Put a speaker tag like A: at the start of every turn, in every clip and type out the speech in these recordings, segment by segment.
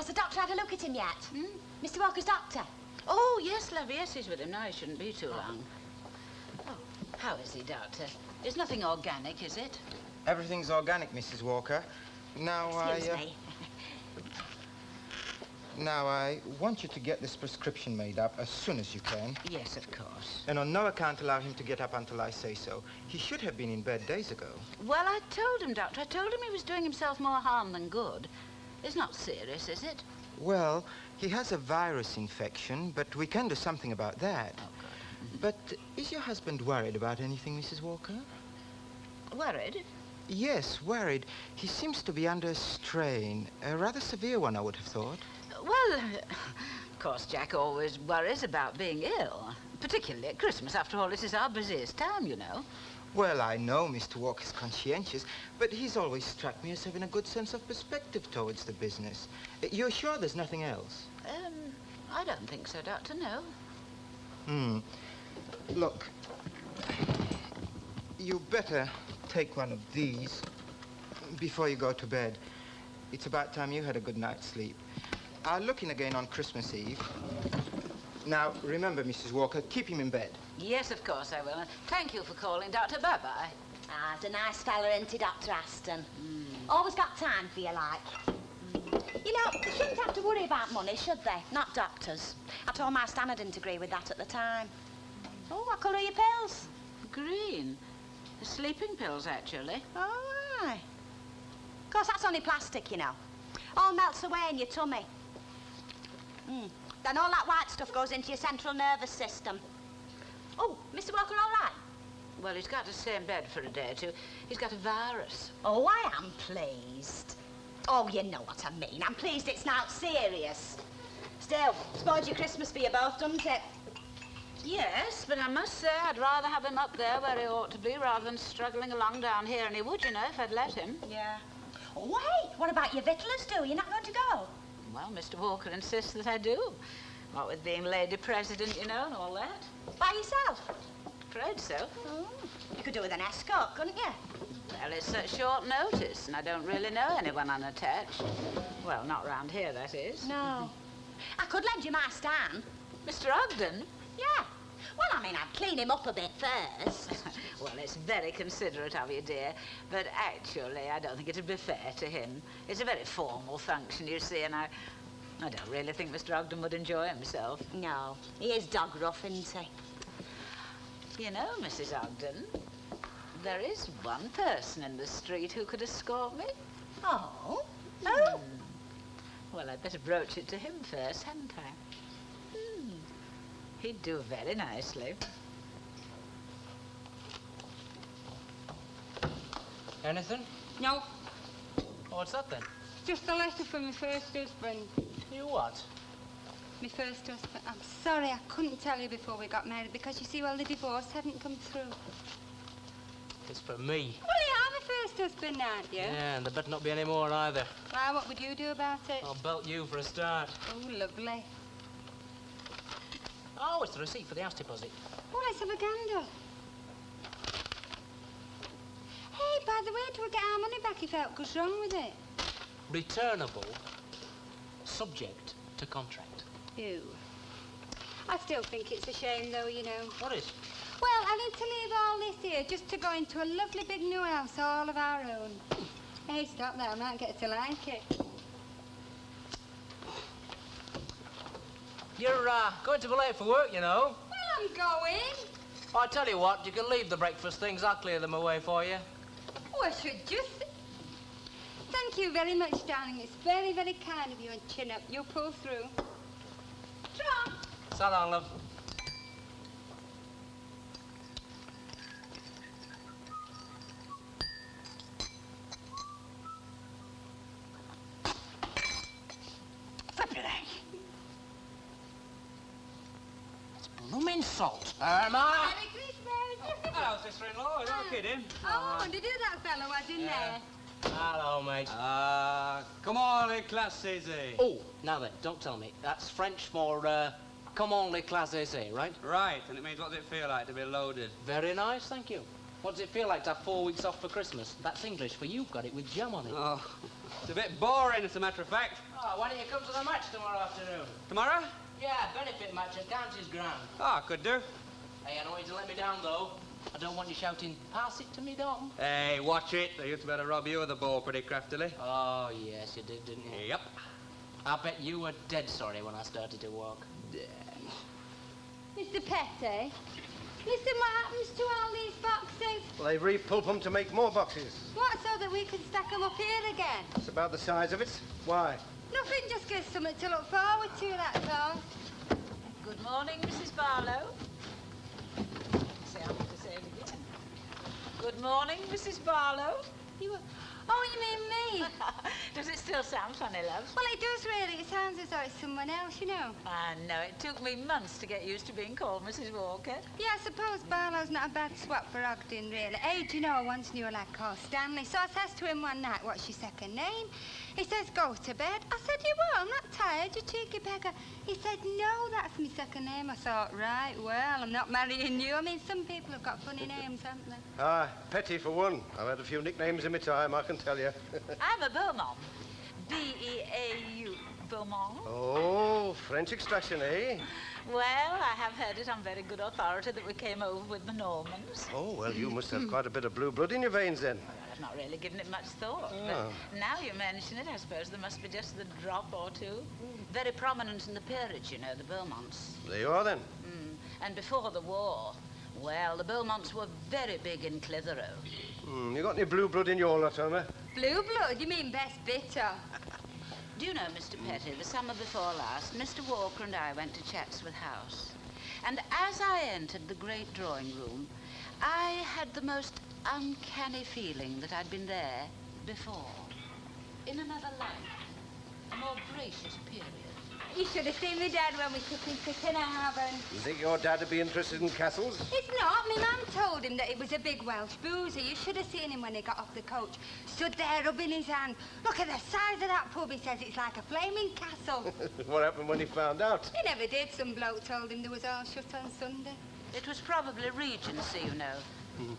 A: Has the doctor had a look at him yet? Mr. Walker's doctor?
B: Oh, yes, love, yes, he's with him now. He shouldn't be too long. Oh, how is he, Doctor? There's nothing organic, is it?
C: Everything's organic, Mrs. Walker. Now,
A: Excuse me.
C: Now, I want you to get this prescription made up as soon as you can.
B: Yes, of course.
C: And on no account allow him to get up until I say so. He should have been in bed days ago.
B: Well, I told him, Doctor. I told him he was doing himself more harm than good. It's not serious, is it?
C: Well, he has a virus infection, but we can do something about that.
B: Oh, good.
C: But is your husband worried about anything, Mrs. Walker?
B: Worried?
C: Yes, worried. He seems to be under a strain. A rather severe one, I would have thought.
B: Well, of course, Jack always worries about being ill, particularly at Christmas. After all, this is our busiest time, you know.
C: Well, I know Mr. Walker's conscientious, but he's always struck me as having a good sense of perspective towards the business. You're sure there's nothing else?
B: I don't think so, Doctor, no.
C: Look, you better take one of these before you go to bed. It's about time you had a good night's sleep. I'll look in again on Christmas Eve. Now, remember, Mrs. Walker, keep him in bed.
B: Yes, of course I will. Thank you for calling, Doctor. Bye-bye.
A: Ah, he's a nice fella, isn't he, Dr. Aston? Always got time for you, like. You know, they shouldn't have to worry about money, should they? Not doctors. I told my Stan I didn't agree with that at the time. Oh, what colour are your pills?
B: Green. The sleeping pills, actually.
A: Oh, aye. Of course, that's only plastic, you know. All melts away in your tummy. Then all that white stuff goes into your central nervous system. Oh, Mr. Walker, all right?
B: Well, he's got to stay in bed for a day or two. He's got a virus.
A: Oh, I am pleased. Oh, you know what I mean. I'm pleased it's not serious. Still, spoiled your Christmas for you both, doesn't it?
B: Yes, but I must say I'd rather have him up there where he ought to be rather than struggling along down here, and he would, you know, if I'd let him.
A: Yeah. Oh, wait, what about your victuallers, too? You're not going to go?
B: Well, Mr. Walker insists that I do. What with being Lady President, you know, and all that.
A: By yourself?
B: Afraid so.
A: Oh. You could do with an escort, couldn't you?
B: Well, it's at short notice, and I don't really know anyone unattached. Well, not round here, that is.
A: No. I could lend you my Stan.
B: Mr. Ogden?
A: Yeah. Well, I mean, I'd clean him up a bit first.
B: Well, it's very considerate of you, dear, but actually, I don't think it'd be fair to him. It's a very formal function, you see, and I don't really think Mr. Ogden would enjoy himself.
A: No, he is dog rough, isn't he?
B: You know, Mrs. Ogden, there is one person in the street who could escort me.
A: Oh?
B: Oh? Well, I'd better broach it to him first, hadn't I? He'd do very nicely.
D: Anything?
E: No,
D: Oh, what's that then?
E: just a letter from my first husband.
D: You what?
E: My first husband. I'm sorry I couldn't tell you before we got married because, you see, well, the divorce hadn't come through.
D: It's for me.
E: Well, you are my first husband, aren't you?
D: Yeah, and there better not be any more either.
E: Why, what would you do about it?
D: I'll belt you for a start.
E: Oh, lovely.
D: Oh, it's the receipt for the house deposit.
E: Oh, let's have a gander. Hey, by the way, do we get our money back if out goes wrong with it?
D: Returnable, subject to contract.
E: Ew. I still think it's a shame, though, you know.
D: What is?
E: Well, I need to leave all this here just to go into a lovely big new house all of our own. Hey, stop there. I might get to like it.
D: You're going to be late for work, you know.
E: Well, I'm going.
D: I tell you what, you can leave the breakfast things. I'll clear them away for you.
E: Oh, I should just... Thank you very much, darling. It's very, very kind of you. And chin up. You'll pull through. Trot.
D: So long, love. Blooming salt. Am I?
E: Merry Christmas.
F: Hello, sister-in-law. Is that kidding?
E: Oh, did you do that fellow was in there?
D: Hello, mate.
F: Come on, les classes, eh?
D: Oh, now then, don't tell me. That's French for, come on, les classes, right?
F: Right, and it means what does it feel like to be loaded?
D: Very nice, thank you. What does it feel like to have 4 weeks off for Christmas? That's English, for you've got it with jam on it.
F: Oh, it's a bit boring, as a matter of fact.
D: Oh, why don't you come to the match tomorrow afternoon?
F: Tomorrow?
D: Yeah, benefit match at County's ground.
F: Oh, could do.
D: Hey, I don't want you to let me down, though. I don't want you shouting, pass it to me, Dom.
F: Hey, watch it. They used to better rob you of the ball pretty craftily.
D: Oh, yes, you did, didn't you?
F: Yep.
D: I bet you were dead sorry when I started to walk.
E: Mr. Petty, listen, what happens to all these boxes?
G: Well, they repulp them to make more boxes.
E: What, so that we can stack them up here again?
G: It's about the size of it. Why?
E: Nothing, just gives something to look forward to, that's all.
B: Good morning, Mrs. Barlow. See, I have to say it again. Good morning, Mrs. Barlow.
E: Oh, you mean me?
B: Does it still sound funny, love?
E: Well, it does really. It sounds as though it's someone else, you know.
B: I know. It took me months to get used to being called Mrs. Walker.
E: Yeah, I suppose Barlow's not a bad swap for Ogden, really. Age, you know, I once knew a lad called Stanley, so I says to him one night, what's your second name? He says, go to bed. I said, you what? I'm not tired, you cheeky beggar. He said, no, that's my second name. I thought, right, well, I'm not marrying you. I mean, some people have got funny names, haven't they?
G: Ah, Petty for one. I've had a few nicknames in my time, I can tell you.
B: I'm a Beaumont. B-E-A-U. Beaumont.
G: Oh, French extraction, eh?
B: Well, I have heard it on very good authority that we came over with the Normans.
G: Oh, well, you must have quite a bit of blue blood in your veins, then.
B: I've not really given it much thought.
G: Oh.
B: But now you mention it, I suppose there must be just the drop or two. Very prominent in the peerage, you know, the Beaumonts.
G: There you are, then.
B: And before the war, well, the Beaumonts were very big in Clitheroe.
G: You got any blue blood in your lot, Homer?
E: Blue blood? You mean best bitter?
B: Do you know, Mr. Petty, the summer before last, Mr. Walker and I went to Chatsworth House. And as I entered the great drawing room, I had the most uncanny feeling that I'd been there before. In another life. A more gracious period.
E: You should have seen me dad when we took him to Carnarvon.
G: You think your dad would be interested in castles?
E: It's not. My mum told him that he was a big Welsh boozer. You should have seen him when he got off the coach. Stood there rubbing his hand. Look at the size of that pub. He says it's like a flaming castle.
G: What happened when he found out?
E: He never did. Some bloke told him there was all shut on Sunday.
B: It was probably Regency, you know.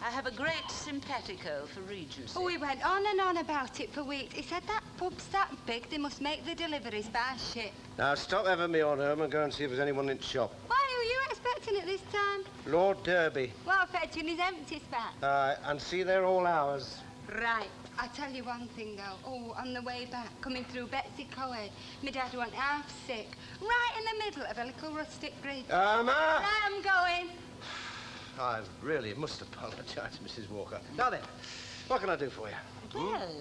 B: I have a great simpatico for Regency.
E: Oh, he went on and on about it for weeks. He said that pub's that big, they must make the deliveries by ship.
G: Now, stop having me on, Herman, and go and see if there's anyone in the shop.
E: Why were you expecting it this time?
G: Lord Derby.
E: Well, fetching his empty spat.
G: And see, they're all ours.
E: Right. I tell you one thing, though. Oh, on the way back, coming through Betsy Coed, my dad went half sick, right in the middle of a little rustic bridge.
G: Ma!
E: Right, I'm going.
G: I really must apologise, Mrs. Walker. Now then, what can I do for you?
B: Well,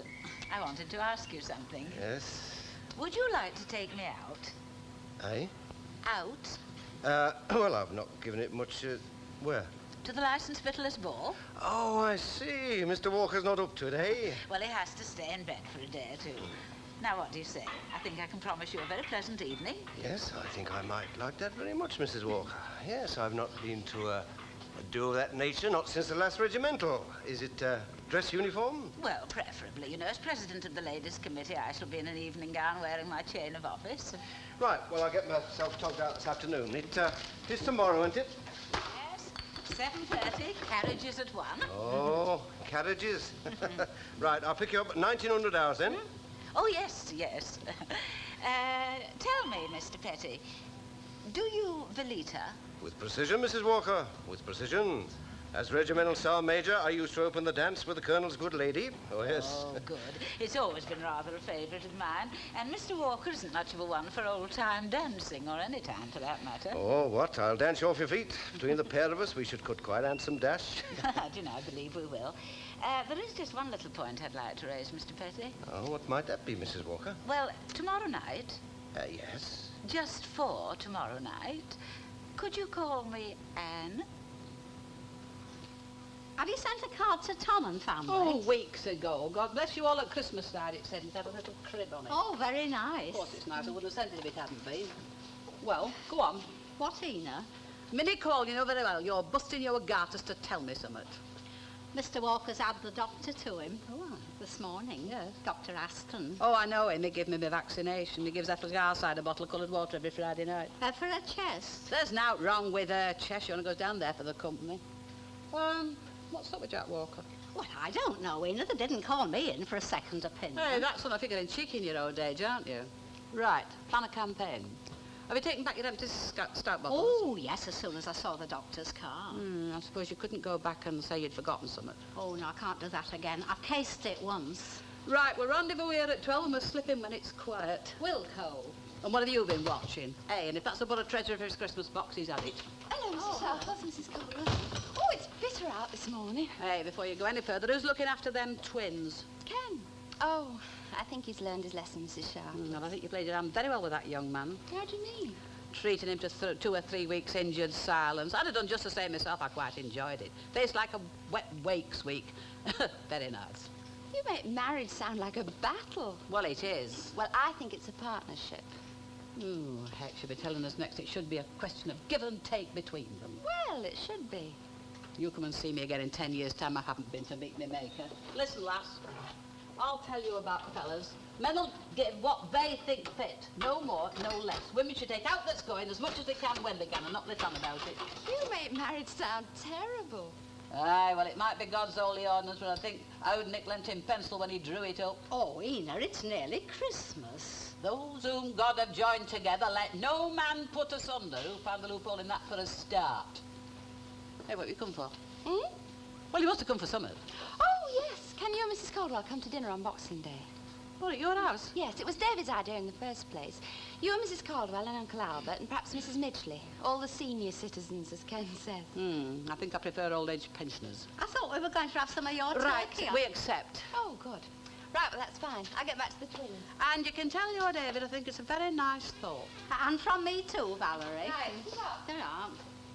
B: I wanted to ask you something.
G: Yes?
B: Would you like to take me out?
G: Eh?
B: Out?
G: Well, I've not given it much, where?
B: To the Licensed Victualler's Ball?
G: Oh, I see. Mr. Walker's not up to it, eh?
B: Well, he has to stay in bed for a day or two. Now, what do you say? I think I can promise you a very pleasant evening.
G: Yes, I think I might like that very much, Mrs. Walker. Yes, I've not been to a do of that nature, not since the last regimental. Is it dress uniform?
B: Well, preferably. You know, as president of the ladies' committee, I shall be in an evening gown wearing my chain of office.
G: Right, well, I'll get myself togged out this afternoon. It is tomorrow, isn't it?
B: Yes, 7:30, carriages at 1.
G: Oh, carriages. Right, I'll pick you up at 1900 hours then.
B: Oh, yes, yes. Tell me, Mr. Petty, do you Velita?
G: With precision, Mrs. Walker, with precision. As regimental sergeant major, I used to open the dance with the colonel's good lady. Oh, yes.
B: Oh, good. It's always been rather a favourite of mine. And Mr. Walker isn't much of a one for old-time dancing, or any time, for that matter.
G: Oh, what? I'll dance you off your feet. Between the pair of us, we should cut quite a handsome dash.
B: Do you know, I believe we will. There is just one little point I'd like to raise, Mr. Petty.
G: Oh, what might that be, Mrs. Walker?
B: Well, tomorrow night,
G: Yes.
B: just for tomorrow night, could you call me Anne?
A: Have you sent a card to Tom and family?
D: Oh, weeks ago. God bless you all at Christmas night, it said. It had a little crib on it.
A: Oh, very nice.
D: Of course it's nice. I wouldn't have sent it if it hadn't been. Well, go on.
A: What, Ena?
H: Minnie Cole, you know very well. You're busting your garters to tell me something.
A: Mr. Walker's had the doctor to him this morning.
H: Yes.
A: Dr. Aston.
H: Oh, I know him. He gave me my vaccination. He gives that little outside a bottle of coloured water every Friday night.
A: For a chest.
H: There's nothing wrong with her chest. She only goes down there for the company. What's up with Jack Walker?
I: Well, I don't know, Ena. They didn't call me in for a second opinion.
H: Hey, that's on a figure in cheek in your old age, aren't you? Right, plan a campaign. Have you taken back your empty stout bottles?
I: Oh, yes, as soon as I saw the doctor's car.
H: I suppose you couldn't go back and say you'd forgotten something.
I: Oh, no, I can't do that again. I've cased it once.
H: Right, we'll rendezvous here at 12 and we'll slip in when it's quiet.
I: Wilco.
H: And what have you been watching? Hey, and if that's about a treasure for his Christmas box, he's had it.
J: Hello, Mrs. Sharples, Mrs. Caldwell. Oh, it's bitter out this morning.
H: Hey, before you go any further, who's looking after them twins?
J: Ken. Oh, I think he's learned his lesson, Mrs. Sharples.
H: Well, I think you played your hand very well with that young man.
J: How do you mean?
H: Treating him to 2 or 3 weeks injured silence. I'd have done just the same myself. I quite enjoyed it. Tastes like a wet wakes week. Very nice.
J: You make marriage sound like a battle.
H: Well, it is.
J: Well, I think it's a partnership.
H: Oh, heck, she'll be telling us next it should be a question of give and take between them.
J: Well, it should be.
H: You come and see me again in 10 years' time. I haven't been to meet me maker. Listen, lass, I'll tell you about fellas. Men'll give what they think fit. No more, no less. Women should take out that's going as much as they can when they can and not let on about it.
J: You make marriage sound terrible.
H: Aye, well, it might be God's holy ordinance, but I think Nick lent him pencil when he drew it up.
I: Oh, Ena, it's nearly Christmas.
H: Those whom God have joined together, let no man put asunder. Who found the loophole in that for a start? Hey, what have you come for?
J: Hmm?
H: Well, you must have come for something.
J: Oh, yes. Can you and Mrs. Caldwell come to dinner on Boxing Day?
H: What, at your house?
J: Yes, it was David's idea in the first place. You and Mrs. Caldwell and Uncle Albert and perhaps Mrs. Midgley. All the senior citizens, as Ken says.
H: I think I prefer old-age pensioners.
I: I thought we were going to have some of your
H: Right,
I: turkey.
H: we accept.
J: Oh, good. Right, well, that's fine. I'll get back to the twins.
H: And you can tell your David I think it's a very nice thought.
I: And from me too, Valerie.
J: Right.
I: There aren't.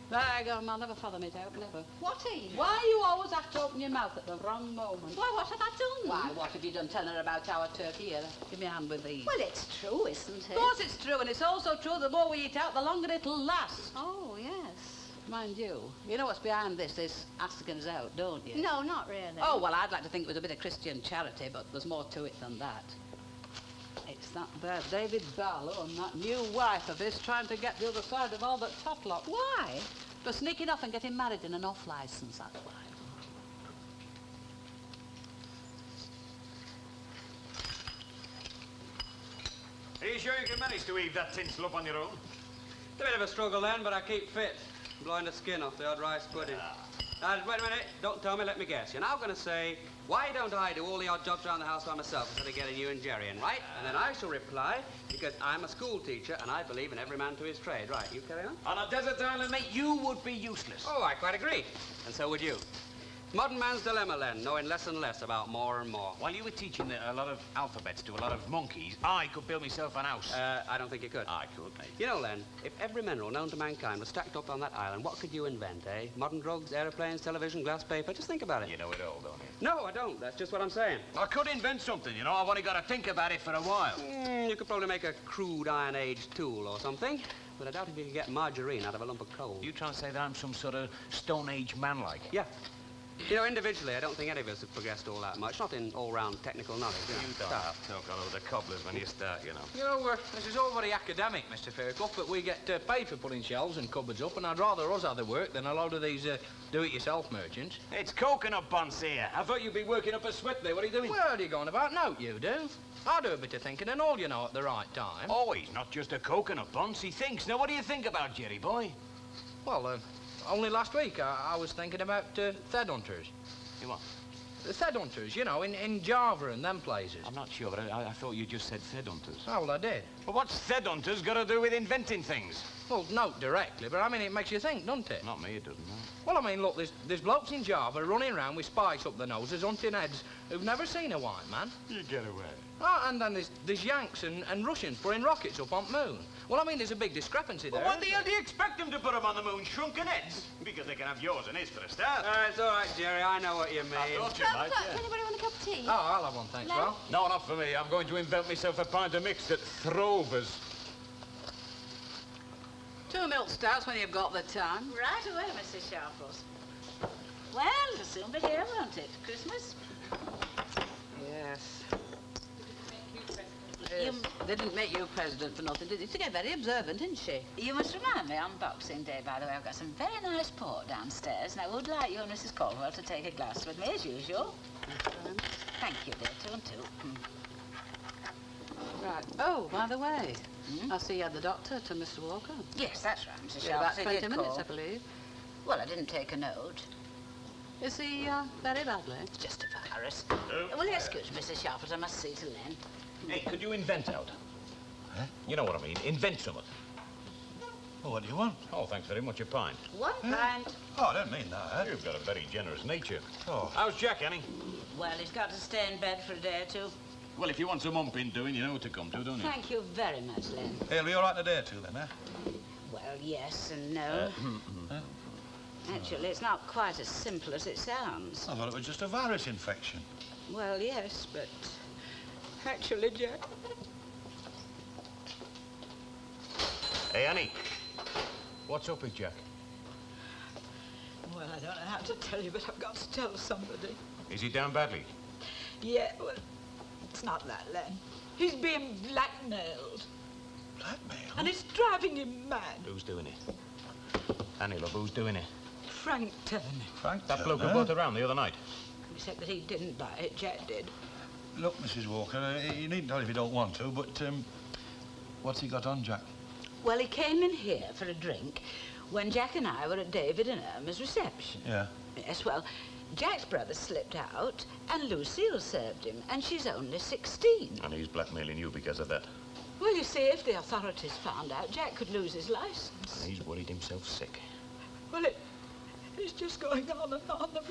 H: There you go, I'll never father me out, never.
I: What, Ena?
H: Why you always have to open your mouth at the wrong moment?
I: Why, what have I done?
H: Why, what have you done telling her about our turkey here? Give me a hand with these.
I: Well, it's true, isn't it?
H: Of course it's true, and it's also true the more we eat out, the longer it'll last.
I: Oh, yes.
H: Mind you know what's behind this Askins out, don't you?
I: No, not really.
H: Oh, well, I'd like to think it was a bit of Christian charity, but there's more to it than that. It's that there David Barlow and that new wife of his trying to get the other side of all that totlock.
I: Why?
H: For sneaking off and getting married in an off-licence, that's why.
K: Are you sure you can manage to weave that tinsel up on your own?
F: It's a bit of a struggle then, but I keep fit. Blowing the skin off the odd rice pudding. Wait a minute, don't tell me, let me guess. You're now going to say, why don't I do all the odd jobs around the house by myself instead of getting you and Jerry in, right? And then I shall reply, because I'm a school teacher and I believe in every man to his trade. Right, you carry on?
K: On a desert island, mate, you would be useless.
F: Oh, I quite agree. And so would you. Modern man's dilemma, Len, knowing less and less about more and more.
K: While you were teaching a lot of alphabets to a lot of monkeys, I could build myself an house.
F: I don't think you could.
K: I could, mate.
F: You know, Len, if every mineral known to mankind was stacked up on that island, what could you invent, eh? Modern drugs, aeroplanes, television, glass paper. Just think about it.
K: You know it all, don't you?
F: No, I don't. That's just what I'm saying.
K: I could invent something, you know. I've only got to think about it for a while.
F: You could probably make a crude Iron Age tool or something. But I doubt if you could get margarine out of a lump of coal.
K: You trying to say that I'm some sort of Stone Age man-like?
F: Yeah. You know, individually, I don't think any of us have progressed all that much. Not in all-round technical knowledge.
K: You don't talk all over the cobblers when you start, you know.
L: You know, this is all very academic, Mr. Fairclough, but we get paid for putting shelves and cupboards up, and I'd rather us have the work than a load of these do-it-yourself merchants.
K: It's coconut buns here. I thought you'd be working up a sweat there. What are you doing?
L: Where are you going about now, you do? I do a bit of thinking and all, you know, at the right time.
K: Oh, he's not just a coconut buns. He thinks. Now, what do you think about Jerry boy?
L: Well, only last week I was thinking about Thed hunters.
K: You what?
L: The Thed hunters, you know, in Java and them places.
K: I'm not sure, but I thought you just said Thed hunters.
L: Oh, well, I did.
K: Well, what's Thed hunters got to do with inventing things?
L: Well, not directly, but I mean, it makes you think, doesn't it?
K: Not me, it doesn't, no.
L: Well, I mean, look, there's blokes in Java running around with spikes up their noses, hunting heads, who've never seen a white man.
K: You get away.
L: Oh, and then there's Yanks and Russians putting rockets up on the moon. Well, I mean, there's a big discrepancy there.
K: Well, what the hell do you expect them to put them on the moon? Shrunken heads? Because they can have yours and his for a start.
F: It's all right, Jerry. I know what you mean.
K: I thought you might,
J: Does anybody want a cup of tea?
L: Oh, I'll have one, thanks,
J: Len?
L: Val.
K: No, not for me. I'm going to invent myself a pint of mixed at Throver's.
H: 2 milk stouts when you've got the time.
B: Right away, Mrs. Sharples. Well, it'll soon be here, won't it? Christmas?
H: Yes.
B: You
H: They didn't make you president for nothing, did they? To get very observant, didn't she?
B: You must remind me on Boxing Day, by the way, I've got some very nice port downstairs, and I would like you and Mrs. Caldwell to take a glass with me, as usual. Thank you, dear. Two and two.
H: Right. Oh, by the way, I see you had the doctor to Mr. Walker.
B: Yes, that's right, Mrs.
H: Yeah, about
B: Sharp.
H: 20 minutes, I believe.
B: Well, I didn't take a note.
H: Is he very badly?
B: It's just a virus. Will you excuse me, Mrs. Sharp, as I must see to Len?
K: Hey, could you invent out?
M: Huh?
K: You know what I mean. Invent something.
M: Well, what do you want?
K: Oh, thanks very much. A pint.
B: 1 pint.
M: Oh, I don't mean that.
K: You've got a very generous nature.
M: Oh.
K: How's Jack, Annie?
B: Well, he's got to stay in bed for a day or two.
K: Well, if you want some umping doing, you know what to come to, don't you?
B: Thank you very much, Len.
M: He'll be all right today, too, then, eh?
B: Well, yes and no. Actually, it's not quite as simple as it sounds.
M: I thought it was just a virus infection.
B: Well, yes, but actually, Jack...
K: Hey, Annie. What's up with Jack?
N: Well, I don't know how to tell you, but I've got to tell somebody.
K: Is he down badly?
N: Yeah, well, it's not that, Len. He's being blackmailed.
M: Blackmail?
N: And it's driving him mad.
K: Who's doing it? Annie, love, who's doing it?
N: Frank Turner.
M: Frank
K: That
M: Turner?
K: bloke who brought around the other night.
N: Except that he didn't buy it, Jack did.
M: Look, Mrs. Walker, you needn't tell if you don't want to, but, what's he got on, Jack?
B: Well, he came in here for a drink when Jack and I were at David and Irma's reception.
M: Yeah.
B: Yes, well, Jack's brother slipped out and Lucille served him, and she's only 16.
K: And he's blackmailing you because of that.
B: Well, you see, if the authorities found out, Jack could lose his license.
K: And he's worried himself sick.
N: Well, it's just going on and on, and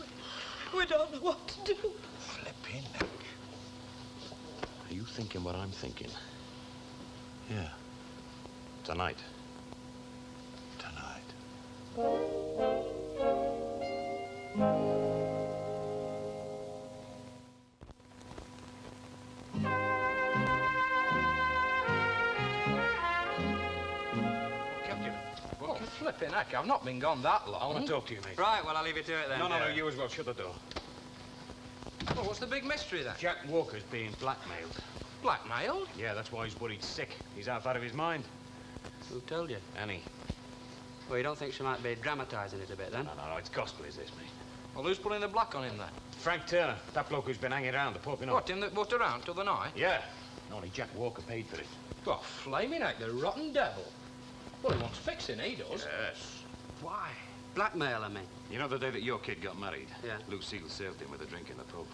N: we don't know what to do.
M: Flipping heck.
K: Are you thinking what I'm thinking?
M: Yeah.
K: Tonight.
L: Captain, what flipping heck? I've not been gone that long.
K: I want to talk to you, mate.
F: Right, well, I'll leave you to it then.
K: No, you as well. Shut the door.
L: Well, what's the big mystery then?
K: Jack Walker's being blackmailed.
L: Blackmailed?
K: Yeah, that's why he's worried sick. He's half out of his mind.
F: Who told you?
K: Annie.
F: Well, you don't think she might be dramatising it a bit, then?
K: No, it's gospel, is this, mate?
L: Well, who's putting the black on him then?
K: Frank Turner, that bloke who's been hanging around the pub, you know.
L: What, him that butt around till the night?
K: Yeah. Only Jack Walker paid for it.
L: Oh, flaming heck, the rotten devil. Well, he wants fixing, he does.
K: Yes.
F: Why? Blackmail, I mean.
K: You know the day that your kid got married?
F: Yeah.
K: Lucille served him with a drink in the pub.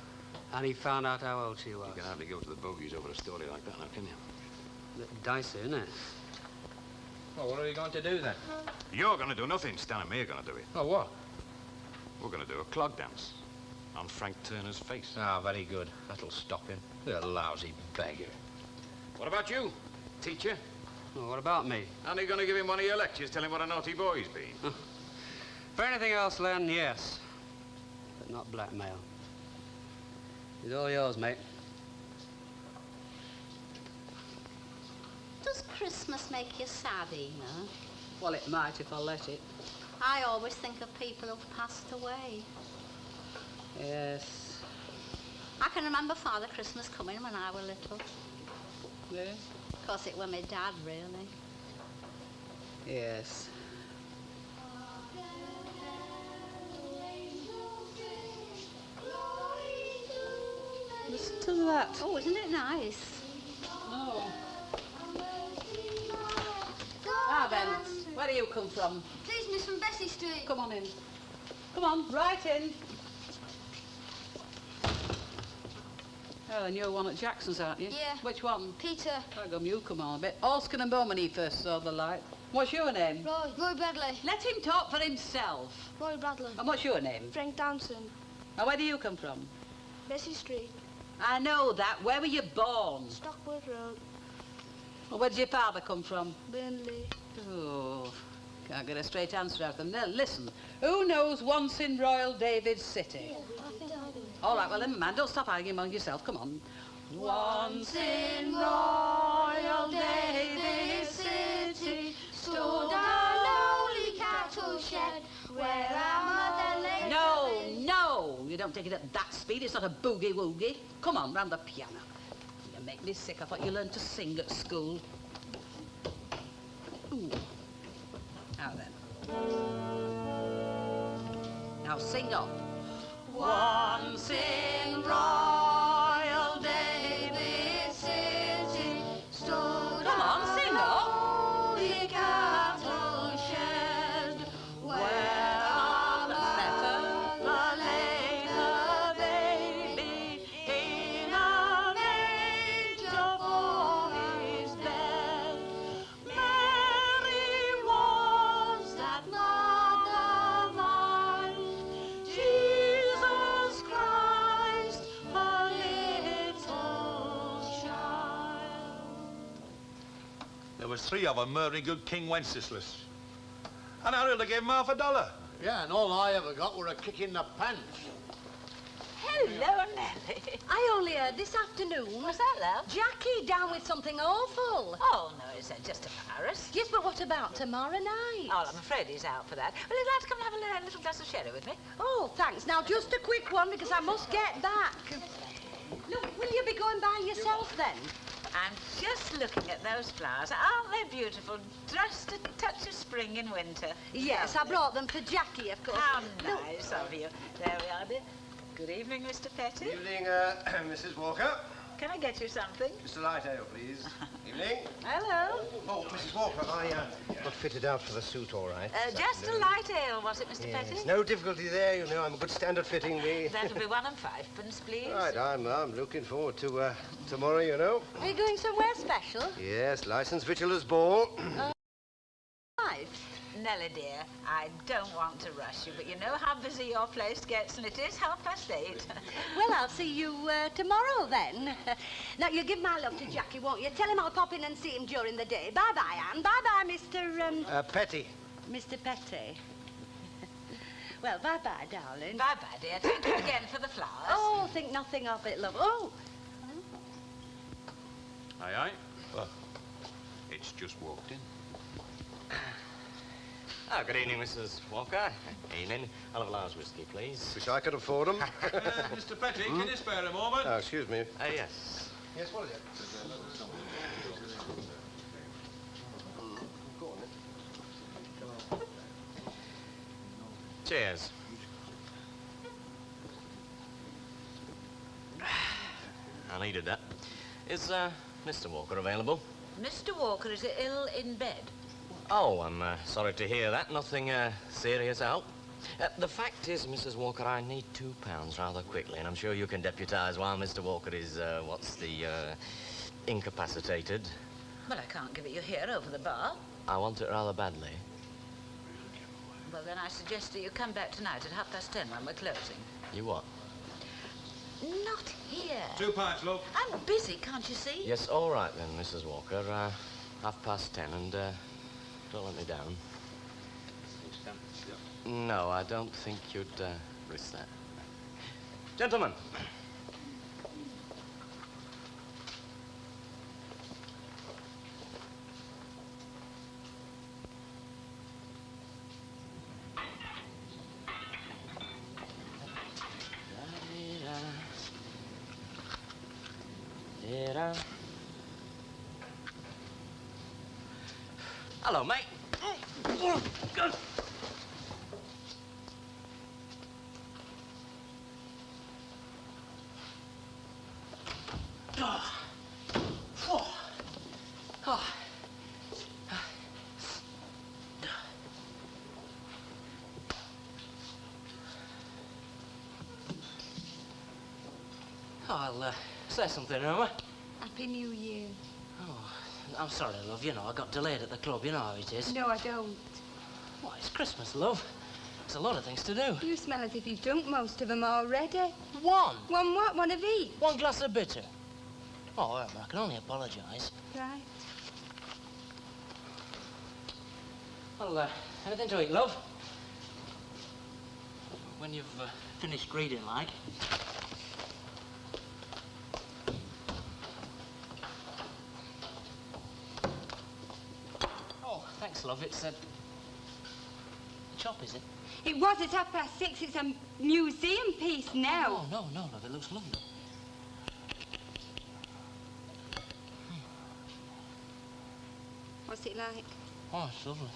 F: And he found out how old she was.
K: You can hardly go to the bogies over a story like that now, can you?
F: Bit dicey, isn't it?
L: Well, what are you going to do then?
K: You're going to do nothing. Stan and me are going to do it.
L: Oh, what?
K: We're going to do a clog dance on Frank Turner's face.
L: Ah, very good. That'll stop him. The lousy beggar.
K: What about you, teacher?
F: Well, what about me?
K: Aren't you going to give him one of your lectures, tell him what a naughty boy he's been?
F: For anything else, Len, yes. But not blackmail. It's all yours, mate.
I: Does Christmas make you sad, Ema?
H: Well, it might if I let it.
I: I always think of people who've passed away.
H: Yes.
I: I can remember Father Christmas coming when I was little.
H: Yeah?
I: Of course, it was my dad, really.
H: Yes. Listen to that.
I: Oh, isn't it nice?
H: No. Ah, Ben, where do you come from?
E: Please, miss, from Bessie Street.
H: Come on in. Come on, right in. Oh, and you're one at Jackson's, aren't you?
E: Yeah.
H: Which one?
E: Peter.
H: Come, you come on a bit. Alston and Bowman, he first saw the light. What's your name?
E: Roy Bradley.
H: Let him talk for himself.
E: Roy Bradley.
H: And what's your name?
E: Frank Downson.
H: And where do you come from?
E: Bessie Street.
H: I know that. Where were you born?
E: Stockwood Road.
H: Well, where did your father come from?
E: Burnley.
H: Oh, can't get a straight answer out of them. Now, listen. Who knows once in Royal David City?
E: I think I do.
H: All right, well, then, man, don't stop arguing among yourself. Come on.
E: Once in Royal David City stood a lowly cattle shed where our mother lay.
H: No, you don't take it at that speed. It's not a boogie-woogie. Come on, round the piano. You make me sick. I thought you learned to sing at school. Ooh. Now then. Now sing up. Once in Royal David City stood. Come on, sing up. The cattle shed where on the laid her baby in an angel for his bed. Mary was that mother mine, Jesus Christ, her little child.
M: There was 3 of them, Murray Good, King Wenceslas. And I really gave him $50.
O: Yeah, and all I ever got were a kick in the pants.
B: Hello, Nellie.
P: I only heard this afternoon.
B: What's that, love?
P: Jackie down with something awful.
B: Oh, no, it's just a virus.
P: Yes, but what about tomorrow night?
B: Oh, I'm afraid he's out for that. Well, he'd like to come and have a little glass of sherry with me.
P: Oh, thanks. Now, just a quick one, because I must get back. Look, will you be going by yourself, then?
B: I'm just looking at those flowers. Aren't they beautiful? Just a touch of spring in winter.
P: Yes, I brought them for Jackie, of course.
B: How nice of you. There we are, dear. Good evening, Mr. Petty.
G: Evening, Mrs. Walker.
B: Can I get you something?
G: Just a light ale, please. Evening.
B: Hello.
G: Oh, Mrs. Walker, I got fitted out for the suit, all right.
B: Just a light ale, was it, Mr. Petty?
G: Yes, no difficulty there, you know. I'm a good standard fitting, me.
B: That'll be 1 and 5pence, please.
G: Right, I'm looking forward to tomorrow, you know.
P: Are you going somewhere special?
G: Yes, licensed victualler's ball.
P: Five.
B: Nellie, dear, I don't want to rush you, but you know how busy your place gets, and it is 8:30.
P: Well, I'll see you tomorrow, then. Now, you give my love to Jackie, won't you? Tell him I'll pop in and see him during the day. Bye-bye, Anne. Bye-bye, Mr.
G: Petty.
P: Mr. Petty. Well, bye-bye, darling.
B: Bye-bye, dear. Thank you again for the flowers.
P: Oh, think nothing of it, love. Oh!
K: Aye, aye. Well, it's just walked in.
Q: Oh, good evening, Mrs. Walker. Evening. I'll have a large whiskey, please.
G: Wish I could afford them.
M: Mr. Petty, can you spare a moment?
G: Oh, excuse me.
Q: Yes.
G: Yes, what is it? Go on, then.
Q: Cheers. I needed that. Is Mr. Walker available?
B: Mr. Walker is ill in bed.
Q: Oh, I'm sorry to hear that. Nothing serious, I hope. The fact is, Mrs. Walker, I need £2 rather quickly, and I'm sure you can deputise while Mr. Walker is, incapacitated.
B: Well, I can't give it you here over the bar.
Q: I want it rather badly.
B: Well, then I suggest that you come back tonight at 10:30 when we're closing.
Q: You what?
B: Not here.
M: 2 pints, love.
B: I'm busy, can't you see?
Q: Yes, all right then, Mrs. Walker. 10:30, and don't let me down. No, I don't think you'd risk that. Gentlemen. Hello, mate. I'll say something, Irma.
P: Happy New Year.
D: Oh, I'm sorry, love. You know, I got delayed at the club. You know how it is.
P: No, I don't.
D: Why, it's Christmas, love. There's a lot of things to do.
E: You smell as if you've drunk most of them already.
D: One.
E: One what? One of each?
D: 1 glass of bitter. Oh, Irma, I can only apologise.
E: Right.
D: Well, anything to eat, love? When you've finished reading, like. Oh, thanks, love. It's a chop, is it?
E: It was at 6:30. It's a museum piece now.
D: Oh, no, love. It looks lovely.
E: What's it like?
L: Oh, it's lovely.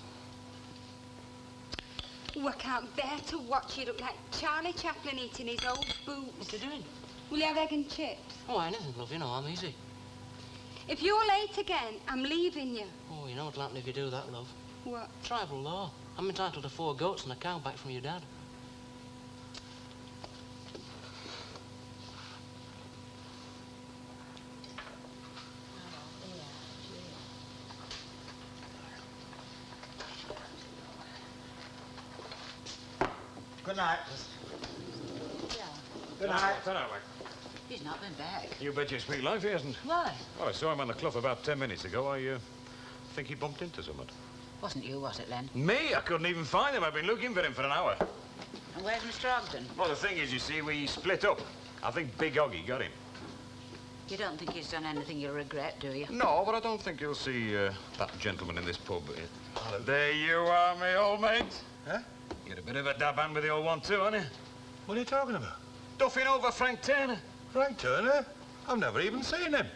E: Oh, I can't bear to watch you. Look like Charlie Chaplin eating his old boots.
L: What are you doing?
E: Will you have egg and chips?
L: Oh, anything, love. You know, I'm easy.
E: If you're late again, I'm leaving you.
L: Oh, you know what'll happen if you do that, love?
E: What?
L: Tribal law. I'm entitled to 4 goats and a cow back from your dad.
M: Good night.
B: Yeah.
M: Good night.
B: He's not been back.
K: You bet your sweet life he hasn't.
B: Why?
K: Well, I saw him on the clough about 10 minutes ago. I think he bumped into someone.
B: Wasn't you, was it, Len?
K: Me? I couldn't even find him. I've been looking for him for an hour.
B: And where's Mr. Ogden?
K: Well, the thing is, you see, we split up. I think Big Oggy got him.
B: You don't think he's done anything you'll regret, do you?
K: No, but I don't think you'll see that gentleman in this pub. There you are, me old mate.
M: Huh?
K: You had a bit of a dab hand with the old one, too, haven't you?
M: What are you talking about?
K: Duffing over Frank Turner.
M: Frank Turner? I've never even seen him.